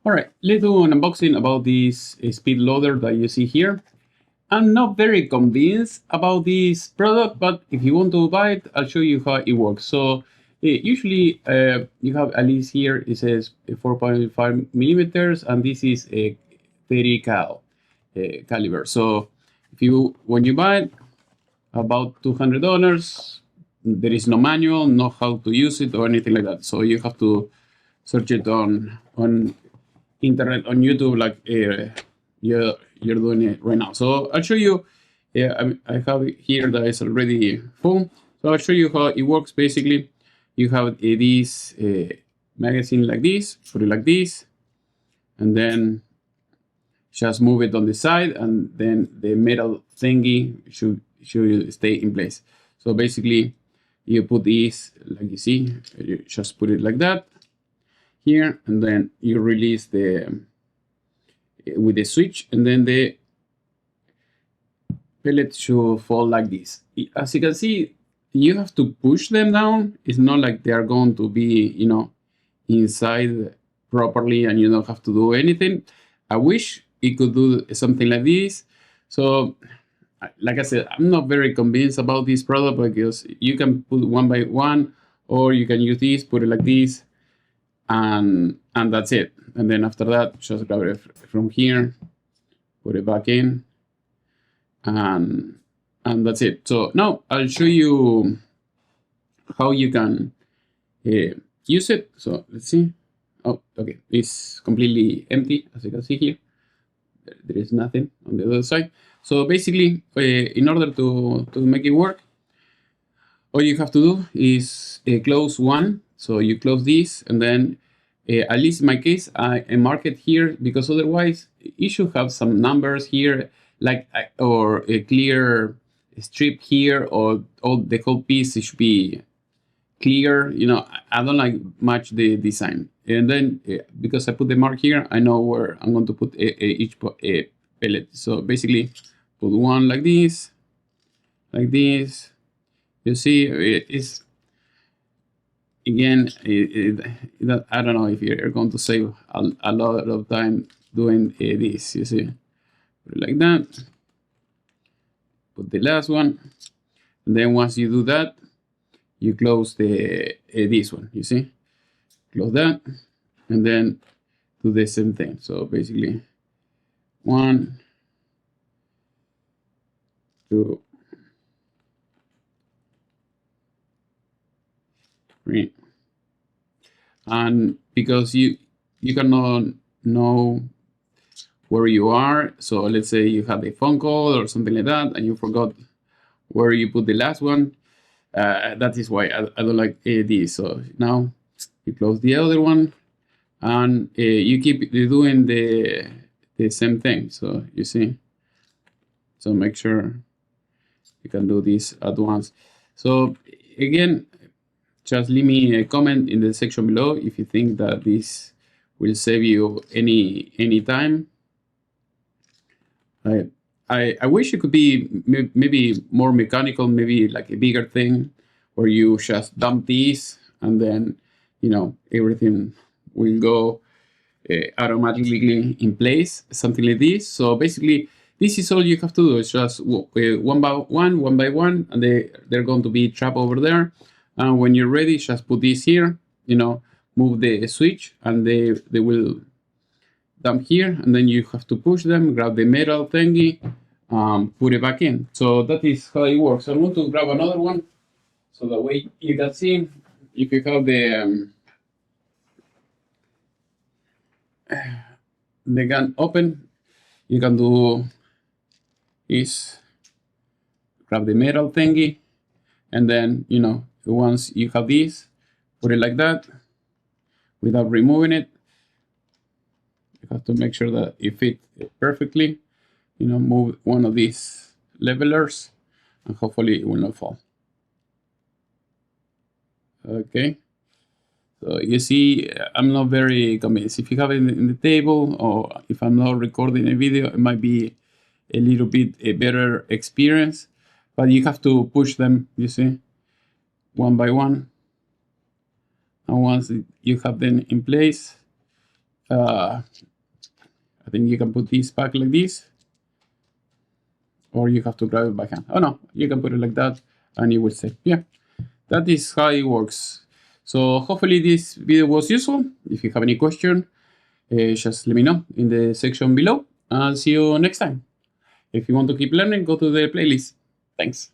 All right, let's do an unboxing about this speed loader that you see here. I'm not very convinced about this product, but if you want to buy it, I'll show you how it works. So usually you have at least here, it says 4.5 millimeters, and this is a 30 cal caliber. So when you buy it, about $200, there is no manual, no how to use it or anything like that. So you have to search it on internet, on YouTube, like you're doing it right now. So I'll show you. I have it here that is already full. So I'll show you how it works. Basically, you have this magazine like this, put it like this, and then just move it on the side, and then the metal thingy should stay in place. So basically, you put this like you see, you just put it like that here, and then you release with the switch, and then the pellets should fall like this. As you can see, you have to push them down. It's not like they are going to be, inside properly, and you don't have to do anything. I wish it could do something like this. So, like I said, I'm not very convinced about this product, because you can put one by one, or you can use this, put it like this, and that's it. And then after that, just grab it from here, put it back in, and that's it. So now I'll show you how you can use it. So let's see. Oh, okay, it's completely empty, as you can see here. There is nothing on the other side. So basically, in order to make it work, all you have to do is close one. So you close this, and then at least in my case, I mark it here, because otherwise it should have some numbers here, like or a clear strip here, or the whole piece should be clear. I don't like much the design. And then because I put the mark here, I know where I'm going to put each pellet. So basically, put one like this, like this. You see, it's again, I don't know if you're going to save a lot of time doing this. You see, put it like that. Put the last one, and then once you do that, you close the this one. You see, close that, and then do the same thing. So basically, 1, 2, 3, and because you cannot know where you are. So let's say you had a phone call or something like that, and you forgot where you put the last one. That is why I don't like this. So now you close the other one, and you keep doing the same thing. So you see. So make sure you can do this at once. So again, just leave me a comment in the section below if you think that this will save you any time. I wish it could be maybe more mechanical, maybe like a bigger thing where you just dump these, and then everything will go automatically in place, something like this. So basically, this is all you have to do. It's just one by one, and they're going to be trapped over there. And when you're ready, just put this here, move the switch, and they will dump here, and then you have to push them, grab the metal thingy, put it back in. So that is how it works. I'm going to grab another one, so that way you can see if you have the gun open, you can do is grab the metal thingy, and then once you have this, put it like that without removing it. You have to make sure that it fits perfectly. Move one of these levelers, and hopefully it will not fall. Okay. So you see, I'm not very convinced. If you have it in the table, or if I'm not recording a video, it might be a little bit a better experience. But you have to push them, you see, one by one. And once you have them in place, I think you can put this back like this, or you have to grab it by hand. Oh no, you can put it like that and it will stay. Yeah, that is how it works. So hopefully this video was useful. If you have any question, just let me know in the section below. I'll see you next time. If you want to keep learning, go to the playlist. Thanks.